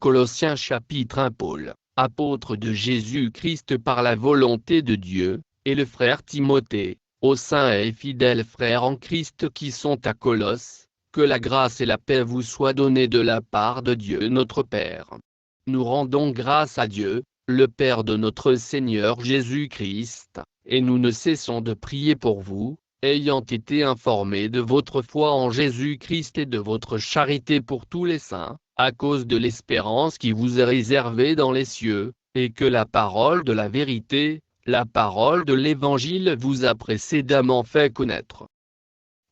Colossiens chapitre 1. Paul, apôtre de Jésus-Christ par la volonté de Dieu, et le frère Timothée, aux saints et fidèles frères en Christ qui sont à Colosse, que la grâce et la paix vous soient données de la part de Dieu notre Père. Nous rendons grâce à Dieu, le Père de notre Seigneur Jésus-Christ, et nous ne cessons de prier pour vous, ayant été informés de votre foi en Jésus-Christ et de votre charité pour tous les saints, à cause de l'espérance qui vous est réservée dans les cieux, et que la parole de la vérité, la parole de l'Évangile vous a précédemment fait connaître.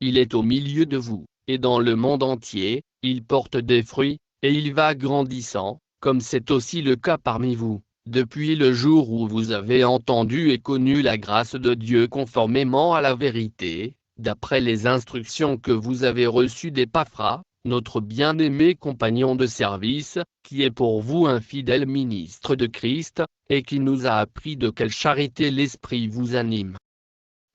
Il est au milieu de vous, et dans le monde entier, il porte des fruits, et il va grandissant, comme c'est aussi le cas parmi vous, depuis le jour où vous avez entendu et connu la grâce de Dieu conformément à la vérité, d'après les instructions que vous avez reçues d'Épaphras, notre bien-aimé compagnon de service, qui est pour vous un fidèle ministre de Christ, et qui nous a appris de quelle charité l'Esprit vous anime.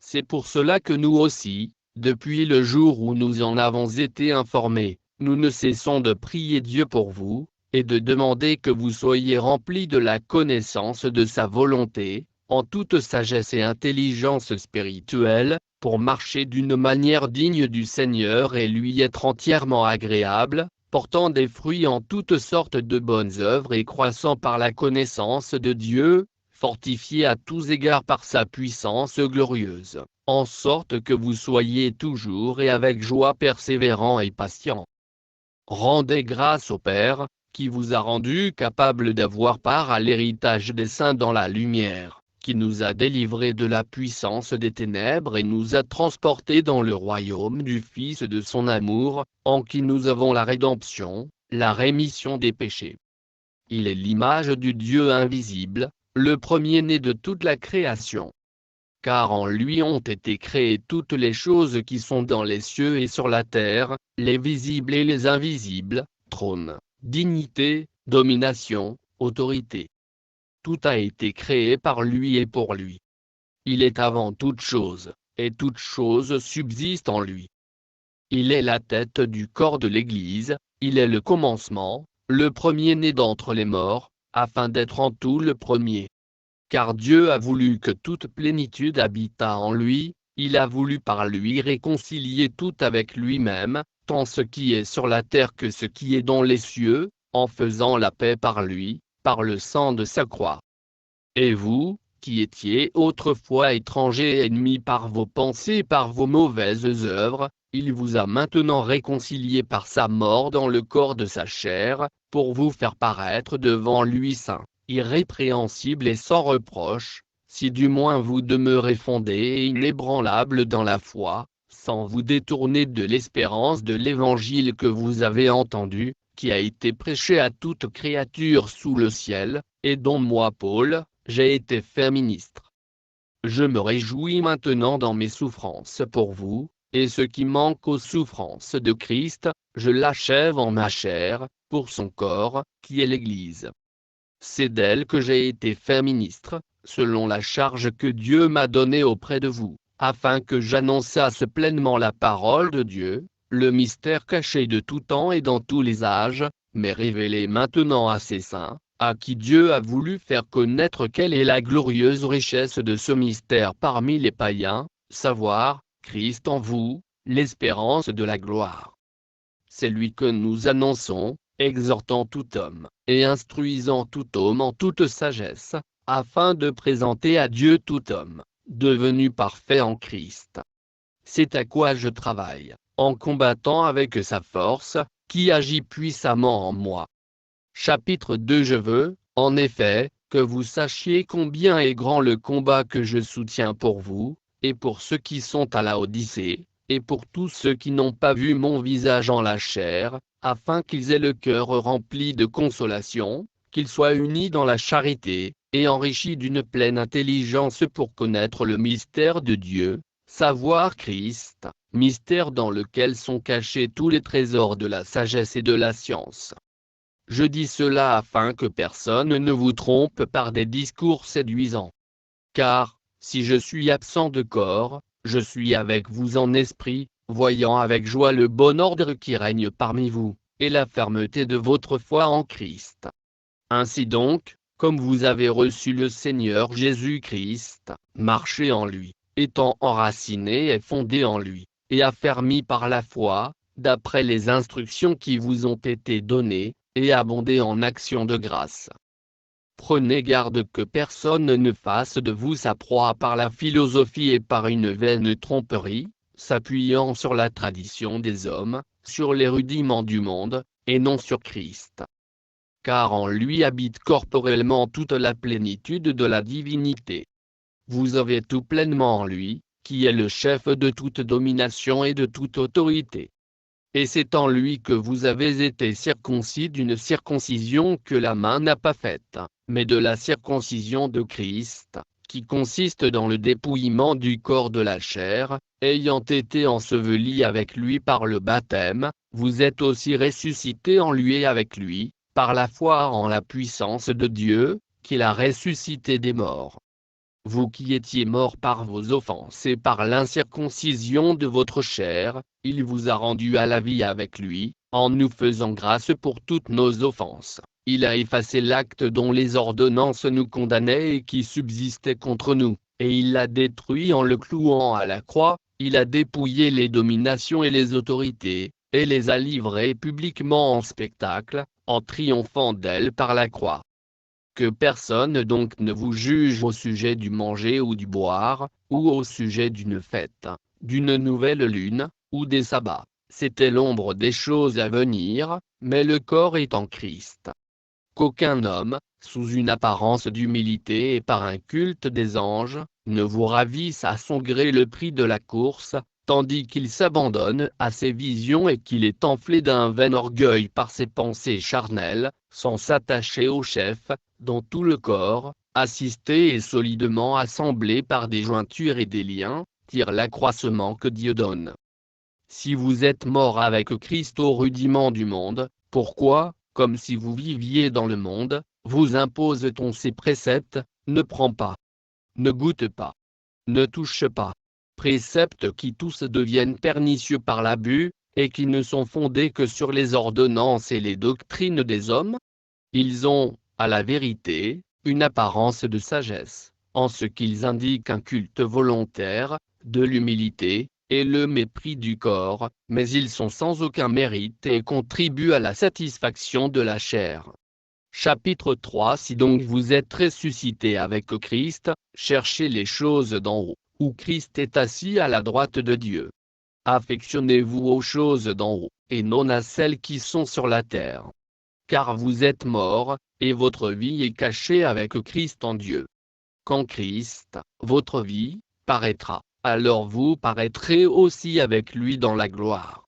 C'est pour cela que nous aussi, depuis le jour où nous en avons été informés, nous ne cessons de prier Dieu pour vous, et de demander que vous soyez remplis de la connaissance de sa volonté, en toute sagesse et intelligence spirituelle, pour marcher d'une manière digne du Seigneur et lui être entièrement agréable, portant des fruits en toutes sortes de bonnes œuvres et croissant par la connaissance de Dieu, fortifié à tous égards par sa puissance glorieuse, en sorte que vous soyez toujours et avec joie persévérants et patients. Rendez grâce au Père, qui vous a rendu capable d'avoir part à l'héritage des saints dans la lumière, qui nous a délivrés de la puissance des ténèbres et nous a transportés dans le royaume du Fils de son amour, en qui nous avons la rédemption, la rémission des péchés. Il est l'image du Dieu invisible, le premier-né de toute la création. Car en lui ont été créées toutes les choses qui sont dans les cieux et sur la terre, les visibles et les invisibles, trônes, dignité, domination, autorité. Tout a été créé par lui et pour lui. Il est avant toute chose, et toute chose subsiste en lui. Il est la tête du corps de l'Église, il est le commencement, le premier-né d'entre les morts, afin d'être en tout le premier. Car Dieu a voulu que toute plénitude habitât en lui, il a voulu par lui réconcilier tout avec lui-même, tant ce qui est sur la terre que ce qui est dans les cieux, en faisant la paix par lui, par le sang de sa croix. Et vous, qui étiez autrefois étrangers et ennemis par vos pensées et par vos mauvaises œuvres, il vous a maintenant réconciliés par sa mort dans le corps de sa chair, pour vous faire paraître devant lui saint, irrépréhensible et sans reproche, si du moins vous demeurez fondés et inébranlables dans la foi, sans vous détourner de l'espérance de l'Évangile que vous avez entendu, qui a été prêché à toute créature sous le ciel, et dont moi Paul, j'ai été fait ministre. Je me réjouis maintenant dans mes souffrances pour vous, et ce qui manque aux souffrances de Christ, je l'achève en ma chair, pour son corps, qui est l'Église. C'est d'elle que j'ai été fait ministre, selon la charge que Dieu m'a donnée auprès de vous, afin que j'annonçasse pleinement la parole de Dieu, le mystère caché de tout temps et dans tous les âges, mais révélé maintenant à ses saints, à qui Dieu a voulu faire connaître quelle est la glorieuse richesse de ce mystère parmi les païens, savoir, Christ en vous, l'espérance de la gloire. C'est lui que nous annonçons, exhortant tout homme, et instruisant tout homme en toute sagesse, afin de présenter à Dieu tout homme, devenu parfait en Christ. C'est à quoi je travaille, en combattant avec sa force, qui agit puissamment en moi. Chapitre 2. Je veux, en effet, que vous sachiez combien est grand le combat que je soutiens pour vous, et pour ceux qui sont à la Odyssée, et pour tous ceux qui n'ont pas vu mon visage en la chair, afin qu'ils aient le cœur rempli de consolation, qu'ils soient unis dans la charité, et enrichis d'une pleine intelligence pour connaître le mystère de Dieu, savoir Christ, mystère dans lequel sont cachés tous les trésors de la sagesse et de la science. Je dis cela afin que personne ne vous trompe par des discours séduisants. Car, si je suis absent de corps, je suis avec vous en esprit, voyant avec joie le bon ordre qui règne parmi vous, et la fermeté de votre foi en Christ. Ainsi donc, comme vous avez reçu le Seigneur Jésus-Christ, marchez en lui, étant enracinés et fondés en lui, et affermis par la foi, d'après les instructions qui vous ont été données, et abondez en actions de grâce. Prenez garde que personne ne fasse de vous sa proie par la philosophie et par une vaine tromperie, s'appuyant sur la tradition des hommes, sur les rudiments du monde, et non sur Christ. Car en lui habite corporellement toute la plénitude de la divinité. Vous avez tout pleinement en lui, qui est le chef de toute domination et de toute autorité. Et c'est en lui que vous avez été circoncis d'une circoncision que la main n'a pas faite, mais de la circoncision de Christ, qui consiste dans le dépouillement du corps de la chair, ayant été ensevelis avec lui par le baptême, vous êtes aussi ressuscités en lui et avec lui, par la foi en la puissance de Dieu, qui l'a ressuscité des morts. Vous qui étiez morts par vos offenses et par l'incirconcision de votre chair, il vous a rendus à la vie avec lui, en nous faisant grâce pour toutes nos offenses. Il a effacé l'acte dont les ordonnances nous condamnaient et qui subsistait contre nous, et il l'a détruit en le clouant à la croix. Il a dépouillé les dominations et les autorités, et les a livrées publiquement en spectacle, en triomphant d'elles par la croix. Que personne donc ne vous juge au sujet du manger ou du boire, ou au sujet d'une fête, d'une nouvelle lune, ou des sabbats. C'était l'ombre des choses à venir, mais le corps est en Christ. Qu'aucun homme, sous une apparence d'humilité et par un culte des anges, ne vous ravisse à son gré le prix de la course, tandis qu'il s'abandonne à ses visions et qu'il est enflé d'un vain orgueil par ses pensées charnelles, sans s'attacher au chef, dont tout le corps, assisté et solidement assemblé par des jointures et des liens, tire l'accroissement que Dieu donne. Si vous êtes mort avec Christ au rudiment du monde, pourquoi, comme si vous viviez dans le monde, vous impose-t-on ces préceptes, ne prends pas, ne goûte pas, ne touche pas, préceptes qui tous deviennent pernicieux par l'abus, et qui ne sont fondés que sur les ordonnances et les doctrines des hommes? Ils ont, à la vérité, une apparence de sagesse, en ce qu'ils indiquent un culte volontaire, de l'humilité, et le mépris du corps, mais ils sont sans aucun mérite et contribuent à la satisfaction de la chair. Chapitre 3. Si donc vous êtes ressuscités avec Christ, cherchez les choses d'en haut, où Christ est assis à la droite de Dieu. Affectionnez-vous aux choses d'en haut, et non à celles qui sont sur la terre. Car vous êtes morts, et votre vie est cachée avec Christ en Dieu. Quand Christ, votre vie, paraîtra, alors vous paraîtrez aussi avec lui dans la gloire.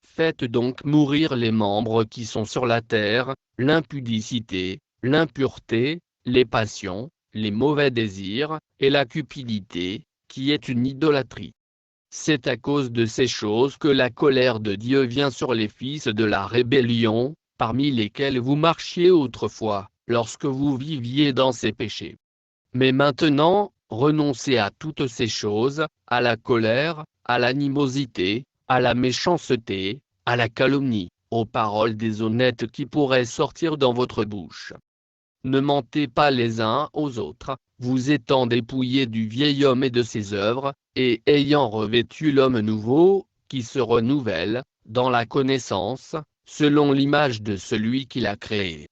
Faites donc mourir les membres qui sont sur la terre, l'impudicité, l'impureté, les passions, les mauvais désirs, et la cupidité, qui est une idolâtrie. C'est à cause de ces choses que la colère de Dieu vient sur les fils de la rébellion, parmi lesquels vous marchiez autrefois, lorsque vous viviez dans ces péchés. Mais maintenant, renoncez à toutes ces choses, à la colère, à l'animosité, à la méchanceté, à la calomnie, aux paroles déshonnêtes qui pourraient sortir dans votre bouche. Ne mentez pas les uns aux autres, vous étant dépouillés du vieil homme et de ses œuvres, et ayant revêtu l'homme nouveau, qui se renouvelle, dans la connaissance, selon l'image de celui qui l'a créé.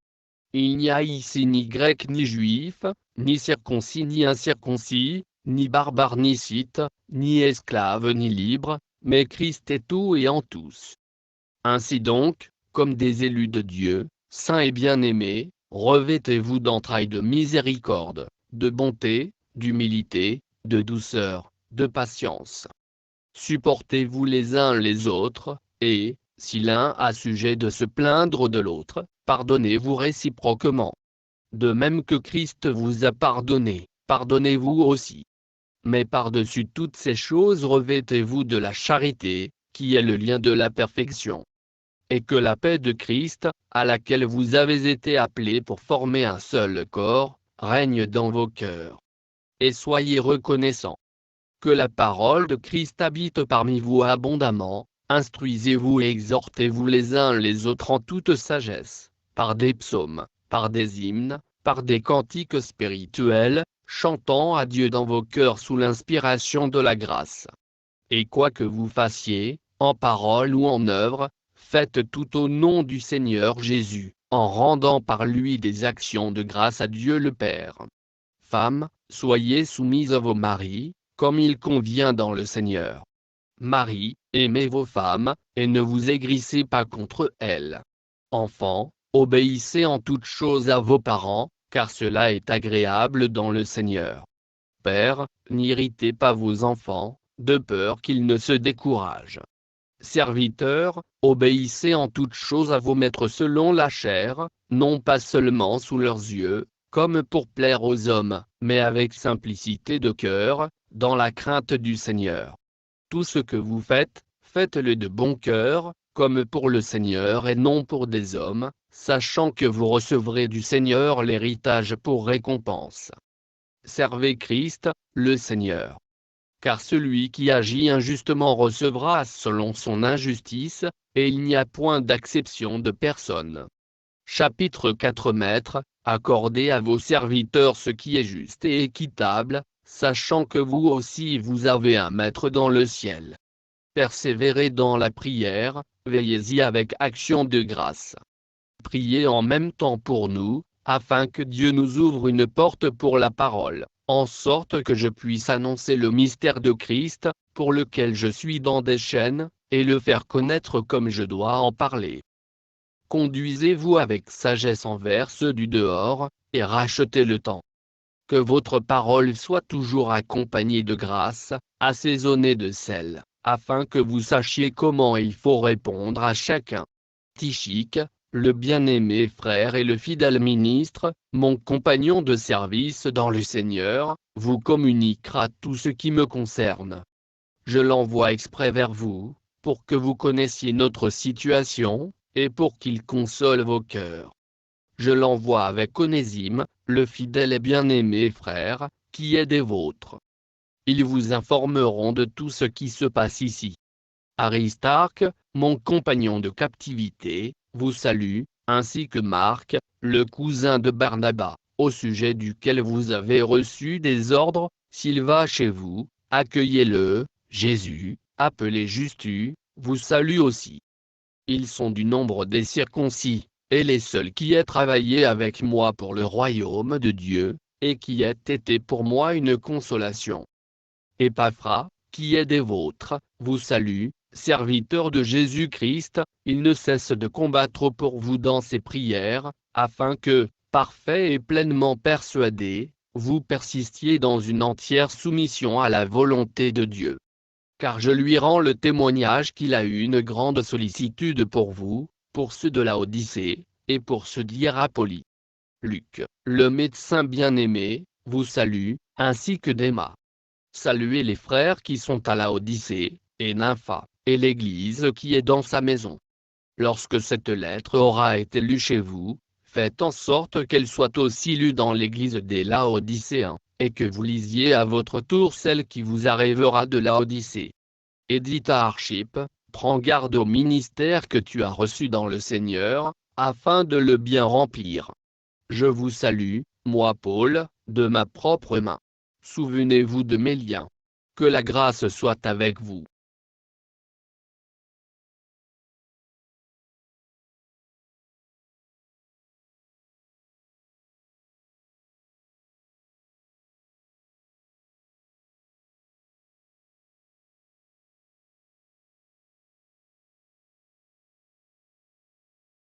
Il n'y a ici ni grec ni juif, ni circoncis ni incirconcis, ni barbare ni scythe, ni esclave ni libre, mais Christ est tout et en tous. Ainsi donc, comme des élus de Dieu, saints et bien-aimés, revêtez-vous d'entrailles de miséricorde, de bonté, d'humilité, de douceur, de patience. Supportez-vous les uns les autres, et, si l'un a sujet de se plaindre de l'autre, pardonnez-vous réciproquement. De même que Christ vous a pardonné, pardonnez-vous aussi. Mais par-dessus toutes ces choses revêtez-vous de la charité, qui est le lien de la perfection. Et que la paix de Christ, à laquelle vous avez été appelés pour former un seul corps, règne dans vos cœurs. Et soyez reconnaissants. Que la parole de Christ habite parmi vous abondamment, Instruisez-vous et exhortez-vous les uns les autres en toute sagesse, par des psaumes, par des hymnes, par des cantiques spirituels, chantant à Dieu dans vos cœurs sous l'inspiration de la grâce. Et quoi que vous fassiez, en parole ou en œuvre, faites tout au nom du Seigneur Jésus, en rendant par lui des actions de grâce à Dieu le Père. Femmes, soyez soumises à vos maris, comme il convient dans le Seigneur. Maris, aimez vos femmes, et ne vous aigrissez pas contre elles. Enfants, obéissez en toutes choses à vos parents, car cela est agréable dans le Seigneur. Pères, n'irritez pas vos enfants, de peur qu'ils ne se découragent. Serviteurs, obéissez en toutes choses à vos maîtres selon la chair, non pas seulement sous leurs yeux, comme pour plaire aux hommes, mais avec simplicité de cœur, dans la crainte du Seigneur. Tout ce que vous faites, faites-le de bon cœur, comme pour le Seigneur et non pour des hommes, sachant que vous recevrez du Seigneur l'héritage pour récompense. Servez Christ, le Seigneur. Car celui qui agit injustement recevra selon son injustice, et il n'y a point d'acception de personne. Chapitre 4. Maîtres, accordez à vos serviteurs ce qui est juste et équitable, sachant que vous aussi vous avez un Maître dans le ciel. Persévérez dans la prière, veillez-y avec action de grâce. Priez en même temps pour nous, afin que Dieu nous ouvre une porte pour la parole, en sorte que je puisse annoncer le mystère de Christ, pour lequel je suis dans des chaînes, et le faire connaître comme je dois en parler. Conduisez-vous avec sagesse envers ceux du dehors, et rachetez le temps. Que votre parole soit toujours accompagnée de grâce, assaisonnée de sel, afin que vous sachiez comment il faut répondre à chacun. Tychik, le bien-aimé frère et le fidèle ministre, mon compagnon de service dans le Seigneur, vous communiquera tout ce qui me concerne. Je l'envoie exprès vers vous, pour que vous connaissiez notre situation, et pour qu'il console vos cœurs. Je l'envoie avec Onésime, le fidèle et bien-aimé frère, qui est des vôtres. Ils vous informeront de tout ce qui se passe ici. Aristarque, mon compagnon de captivité, vous salue, ainsi que Marc, le cousin de Barnabas, au sujet duquel vous avez reçu des ordres. S'il va chez vous, accueillez-le. Jésus, appelé Justus, vous salue aussi. Ils sont du nombre des circoncis, et les seuls qui aient travaillé avec moi pour le royaume de Dieu, et qui aient été pour moi une consolation. Épaphras, qui est des vôtres, vous salue, serviteur de Jésus-Christ. Il ne cesse de combattre pour vous dans ses prières, afin que, parfait et pleinement persuadé, vous persistiez dans une entière soumission à la volonté de Dieu. Car je lui rends le témoignage qu'il a eu une grande sollicitude pour vous, pour ceux de Laodicée, et pour ceux d'Hiérapolie. Luc, le médecin bien-aimé, vous salue, ainsi que Déma. Saluez les frères qui sont à Laodicée, et Nympha, et l'Église qui est dans sa maison. Lorsque cette lettre aura été lue chez vous, faites en sorte qu'elle soit aussi lue dans l'Église des Laodicéens, et que vous lisiez à votre tour celle qui vous arrivera de Laodicée. Et dites à Archippe, prends garde au ministère que tu as reçu dans le Seigneur, afin de le bien remplir. Je vous salue, moi Paul, de ma propre main. Souvenez-vous de mes liens. Que la grâce soit avec vous.